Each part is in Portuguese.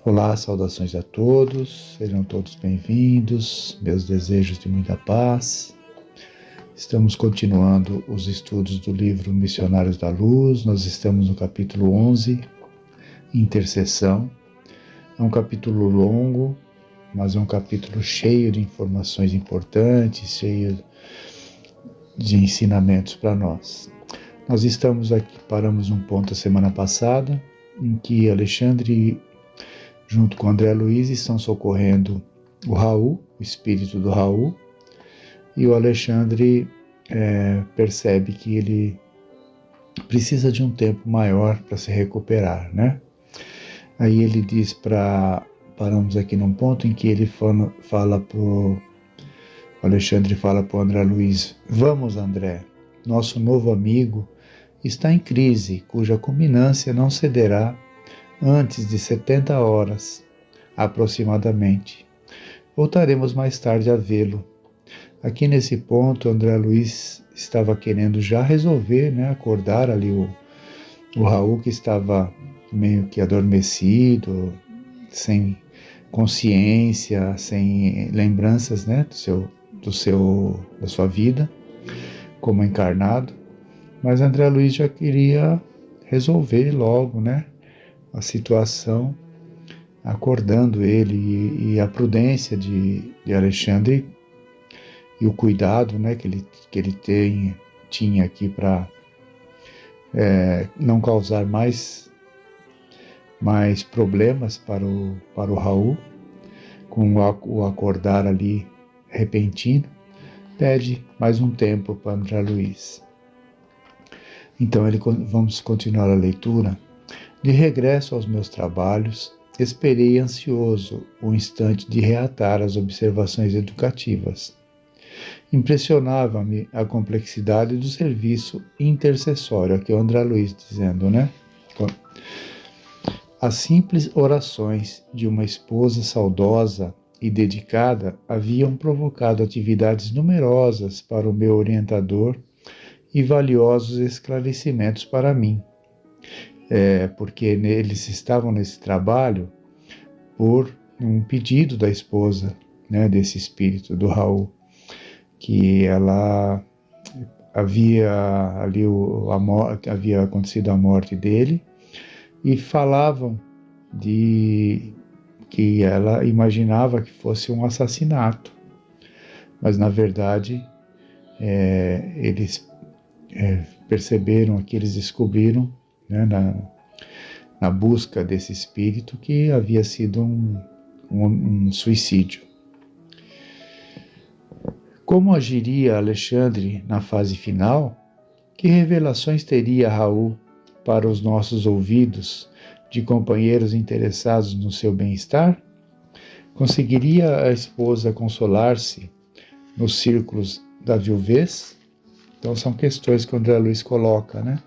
Olá, saudações a todos, sejam todos bem-vindos, meus desejos de muita paz. Estamos continuando os estudos do livro Missionários da Luz, nós estamos no capítulo 11, Intercessão. É um capítulo longo, mas é um capítulo cheio de informações importantes, cheio de ensinamentos para nós. Nós estamos aqui, paramos num ponto a semana passada, em que Alexandre, junto com André Luiz, estão socorrendo o Raul, o espírito do Raul, e o Alexandre percebe que ele precisa de um tempo maior para se recuperar, né? Aí ele diz paramos aqui num ponto em que ele Alexandre fala para o André Luiz: vamos, André, nosso novo amigo está em crise, cuja culminância não cederá antes de 70 horas, aproximadamente. Voltaremos mais tarde a vê-lo. Aqui nesse ponto, André Luiz estava querendo já resolver, né, acordar ali o Raul, que estava meio que adormecido, sem consciência, sem lembranças, né, da sua vida como encarnado. Mas André Luiz já queria resolver logo, né, a situação, acordando ele, e a prudência de Alexandre e o cuidado, né, que ele tinha aqui para não causar mais problemas para o Raul, com o acordar ali repentino, pede mais um tempo para André Luiz. Então vamos continuar a leitura. De regresso aos meus trabalhos, esperei ansioso o instante de reatar as observações educativas. Impressionava-me a complexidade do serviço intercessório, aqui é o André Luiz dizendo, né? As simples orações de uma esposa saudosa e dedicada haviam provocado atividades numerosas para o meu orientador e valiosos esclarecimentos para mim. Porque eles estavam nesse trabalho por um pedido da esposa, né, desse espírito do Raul, que ela havia havia acontecido a morte dele, e falavam de que ela imaginava que fosse um assassinato, mas na verdade eles perceberam, que eles descobriram, né, na busca desse espírito, que havia sido um suicídio. Como agiria Alexandre na fase final? Que revelações teria Raul para os nossos ouvidos de companheiros interessados no seu bem-estar? Conseguiria a esposa consolar-se nos círculos da viuvez? Então são questões que o André Luiz coloca, né?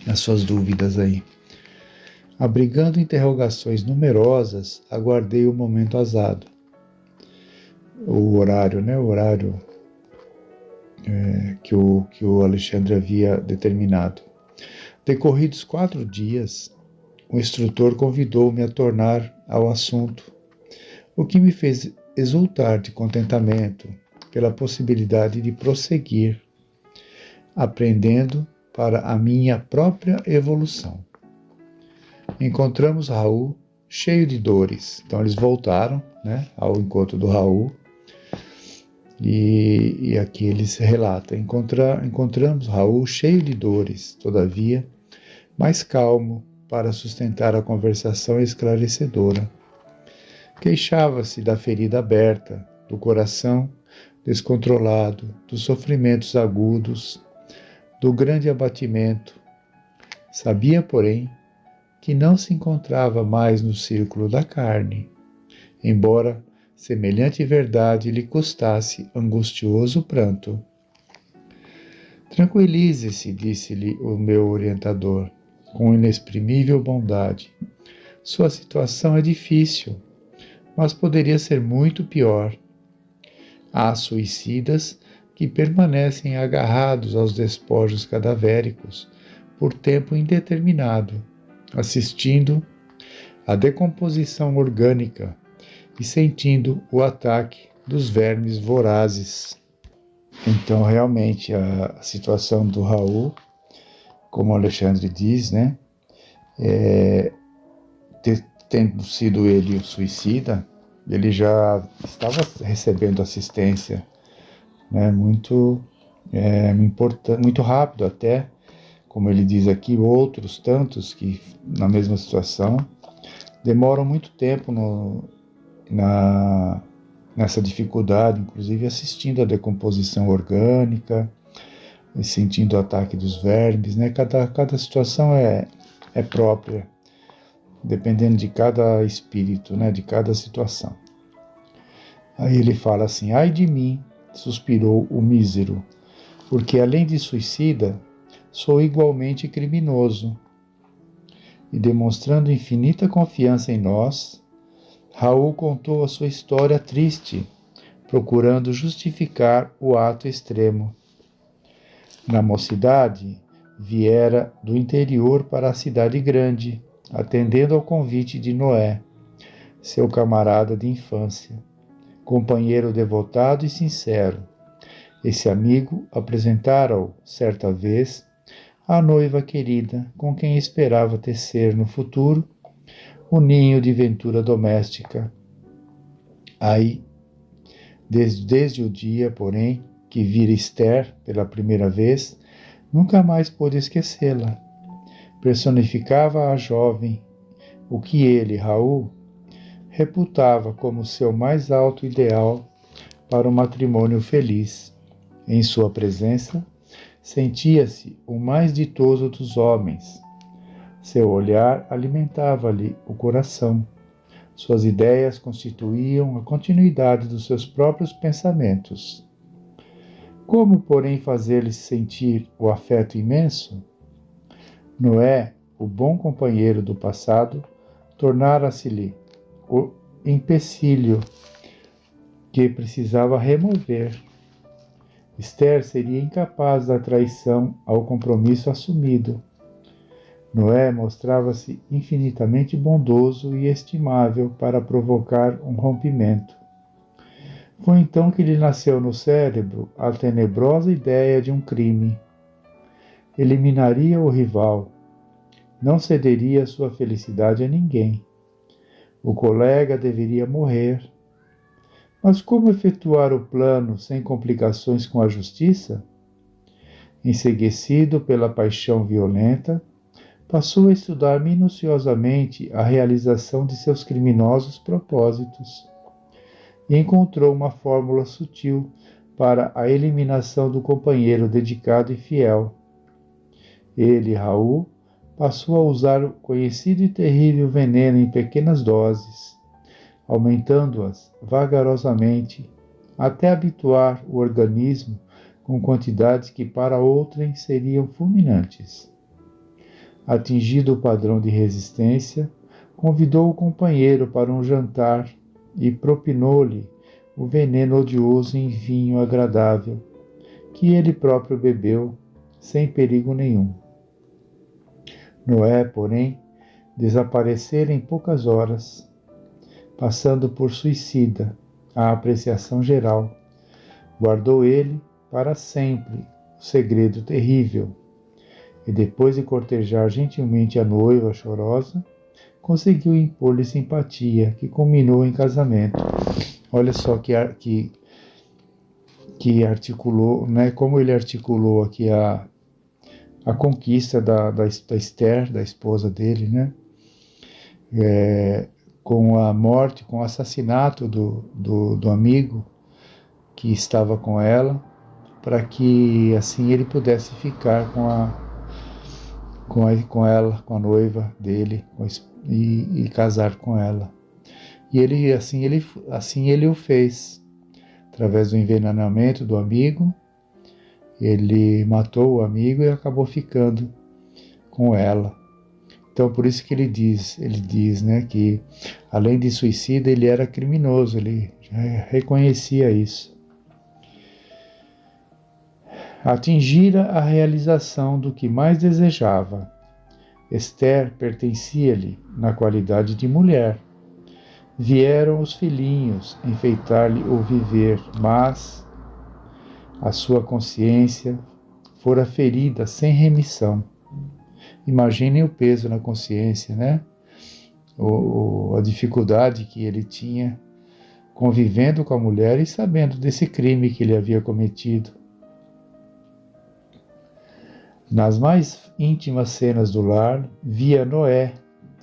As suas dúvidas aí. Abrigando interrogações numerosas, aguardei o momento azado. O horário, né? O horário que o Alexandre havia determinado. Decorridos 4 dias, o instrutor convidou-me a tornar ao assunto, o que me fez exultar de contentamento pela possibilidade de prosseguir, aprendendo para a minha própria evolução. Encontramos Raul cheio de dores. Então eles voltaram, né, ao encontro do Raul, e aqui eles relatam: encontramos Raul cheio de dores, todavia mais calmo para sustentar a conversação esclarecedora. Queixava-se da ferida aberta, do coração descontrolado, dos sofrimentos agudos, do grande abatimento. Sabia, porém, que não se encontrava mais no círculo da carne, embora semelhante verdade lhe custasse angustioso pranto. Tranquilize-se, disse-lhe o meu orientador, com inexprimível bondade. Sua situação é difícil, mas poderia ser muito pior. Há suicidas que permanecem agarrados aos despojos cadavéricos por tempo indeterminado, assistindo a decomposição orgânica e sentindo o ataque dos vermes vorazes. Então, realmente, a situação do Raul, como o Alexandre diz, né, tendo sido ele o suicida, ele já estava recebendo assistência, né, muito rápido até, como ele diz aqui, outros tantos que na mesma situação demoram muito tempo nessa dificuldade, inclusive assistindo a decomposição orgânica, sentindo o ataque dos vermes, né? Cada situação é própria, dependendo de cada espírito, né? De cada situação. Aí ele fala assim: ai de mim, suspirou o mísero, porque além de suicida, sou igualmente criminoso. E demonstrando infinita confiança em nós, Raul contou a sua história triste, procurando justificar o ato extremo. Na mocidade, viera do interior para a cidade grande, atendendo ao convite de Noé, seu camarada de infância, companheiro devotado e sincero. Esse amigo apresentara-o, certa vez, à noiva querida, com quem esperava tecer no futuro o ninho de ventura doméstica. Aí, desde o dia, porém, que vira Esther pela primeira vez, nunca mais pôde esquecê-la. Personificava a jovem, o que ele, Raul, reputava como seu mais alto ideal para um matrimônio feliz. Em sua presença, sentia-se o mais ditoso dos homens. Seu olhar alimentava-lhe o coração. Suas ideias constituíam a continuidade dos seus próprios pensamentos. Como, porém, fazer-lhe sentir o afeto imenso? Noé, o bom companheiro do passado, tornara-se-lhe o empecilho que precisava remover. Esther seria incapaz da traição ao compromisso assumido. Noé mostrava-se infinitamente bondoso e estimável para provocar um rompimento. Foi então que lhe nasceu no cérebro a tenebrosa ideia de um crime. Eliminaria o rival. Não cederia sua felicidade a ninguém. O colega deveria morrer. Mas como efetuar o plano sem complicações com a justiça? Enceguecido pela paixão violenta, passou a estudar minuciosamente a realização de seus criminosos propósitos e encontrou uma fórmula sutil para a eliminação do companheiro dedicado e fiel. Ele, Raul, passou a usar o conhecido e terrível veneno em pequenas doses, aumentando-as vagarosamente até habituar o organismo com quantidades que para outrem seriam fulminantes. Atingido o padrão de resistência, convidou o companheiro para um jantar e propinou-lhe o veneno odioso em vinho agradável, que ele próprio bebeu sem perigo nenhum. Noé, porém, desaparecera em poucas horas, passando por suicida à apreciação geral. Guardou ele para sempre o segredo terrível, e depois de cortejar gentilmente a noiva chorosa, conseguiu impor-lhe simpatia, que culminou em casamento. Olha só que articulou, né, como ele articulou aqui a conquista da Esther, da esposa dele, né, com a morte, com o assassinato do amigo que estava com ela, para que assim ele pudesse ficar com ela, com a noiva dele, e casar com ela. E ele o fez, através do envenenamento do amigo. Ele matou o amigo e acabou ficando com ela. Então, por isso que ele diz, né, que além de suicida, ele era criminoso, ele já reconhecia isso. Atingira a realização do que mais desejava. Esther pertencia-lhe na qualidade de mulher. Vieram os filhinhos enfeitar-lhe o viver, mas a sua consciência fora ferida sem remissão. Imaginem o peso na consciência, né? A dificuldade que ele tinha convivendo com a mulher e sabendo desse crime que ele havia cometido. Nas mais íntimas cenas do lar, via Noé,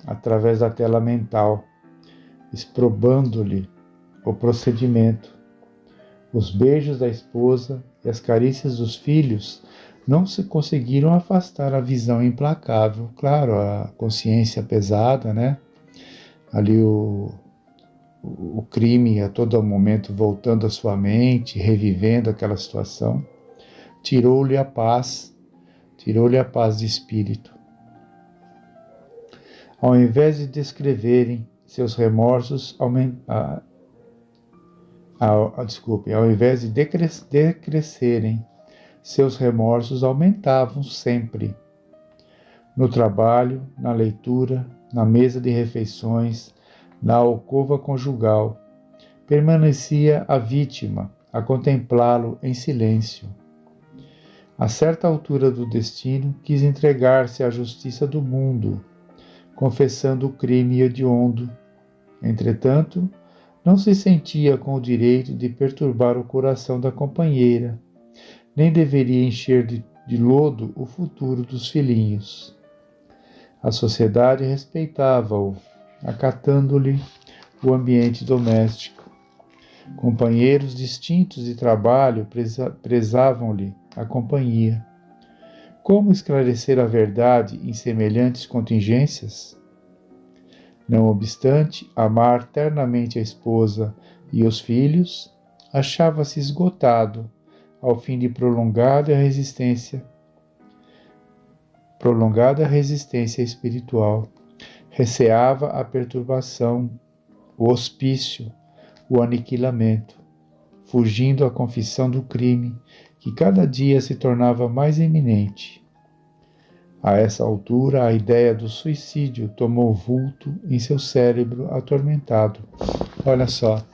através da tela mental, exprobando-lhe o procedimento. Os beijos da esposa e as carícias dos filhos não se conseguiram afastar a visão implacável. Claro, a consciência pesada, né? Ali o crime a todo momento voltando à sua mente, revivendo aquela situação, tirou-lhe a paz de espírito. Ao invés de descreverem seus remorsos, ao invés de decrescerem, seus remorsos aumentavam sempre. No trabalho, na leitura, na mesa de refeições, na alcova conjugal, permanecia a vítima a contemplá-lo em silêncio. A certa altura do destino, quis entregar-se à justiça do mundo, confessando o crime hediondo. Entretanto, não se sentia com o direito de perturbar o coração da companheira, nem deveria encher de lodo o futuro dos filhinhos. A sociedade respeitava-o, acatando-lhe o ambiente doméstico. Companheiros distintos de trabalho prezavam-lhe a companhia. Como esclarecer a verdade em semelhantes contingências? Não obstante amar ternamente a esposa e os filhos, achava-se esgotado ao fim de prolongada resistência espiritual. Receava a perturbação, o hospício, o aniquilamento, fugindo à confissão do crime, que cada dia se tornava mais iminente. A essa altura, a ideia do suicídio tomou vulto em seu cérebro atormentado. Olha só,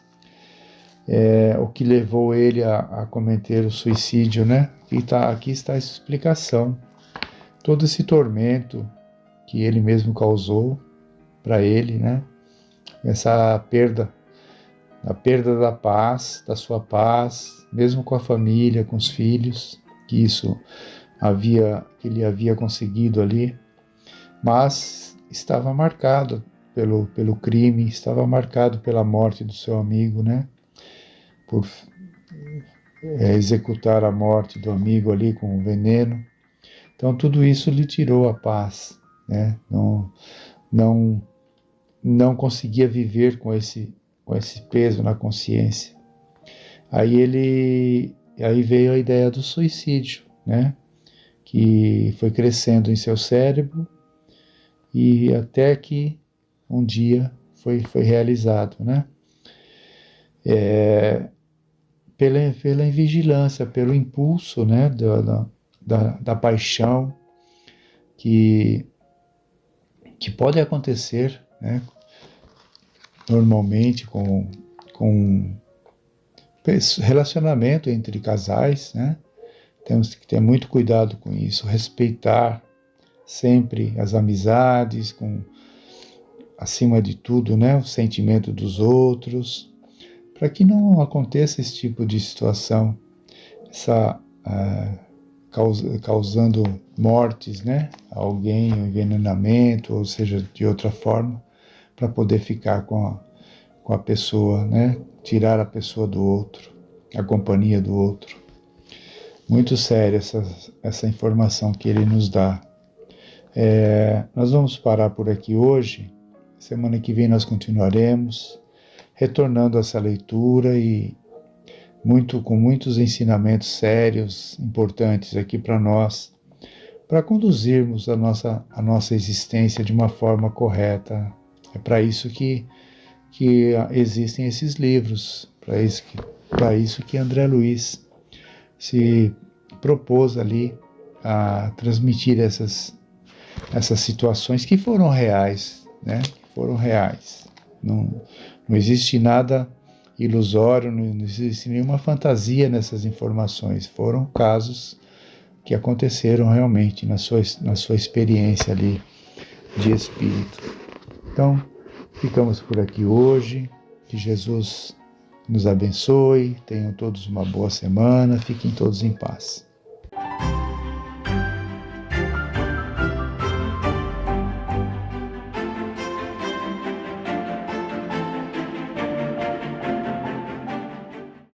o que levou ele a cometer o suicídio, né? Aqui está essa explicação. Todo esse tormento que ele mesmo causou para ele, né? Essa perda, a perda da paz, da sua paz, mesmo com a família, com os filhos, que ele havia conseguido ali, mas estava marcado pelo crime, estava marcado pela morte do seu amigo, né? Por executar a morte do amigo ali com o veneno. Então tudo isso lhe tirou a paz, né? Não conseguia viver com esse peso na consciência. Aí veio a ideia do suicídio, né? Que foi crescendo em seu cérebro e até que um dia foi realizado, né? Pela invigilância, pelo impulso, né? Da paixão que pode acontecer, né? Normalmente com relacionamento entre casais, né? Temos que ter muito cuidado com isso, respeitar sempre as amizades, acima de tudo, né, o sentimento dos outros, para que não aconteça esse tipo de situação, causando mortes, né, a alguém, um envenenamento, ou seja, de outra forma, para poder ficar com a pessoa, né, tirar a pessoa do outro, a companhia do outro. Muito séria essa informação que ele nos dá. Nós vamos parar por aqui hoje. Semana que vem nós continuaremos, retornando a essa leitura e com muitos ensinamentos sérios, importantes aqui para nós, para conduzirmos a nossa existência de uma forma correta. É para isso que existem esses livros, para isso que André Luiz se propôs ali a transmitir essas situações que foram reais, né? Foram reais. Não existe nada ilusório, não existe nenhuma fantasia nessas informações. Foram casos que aconteceram realmente na sua experiência ali de espírito. Então, ficamos por aqui hoje. Que Jesus nos abençoe. Tenham todos uma boa semana. Fiquem todos em paz.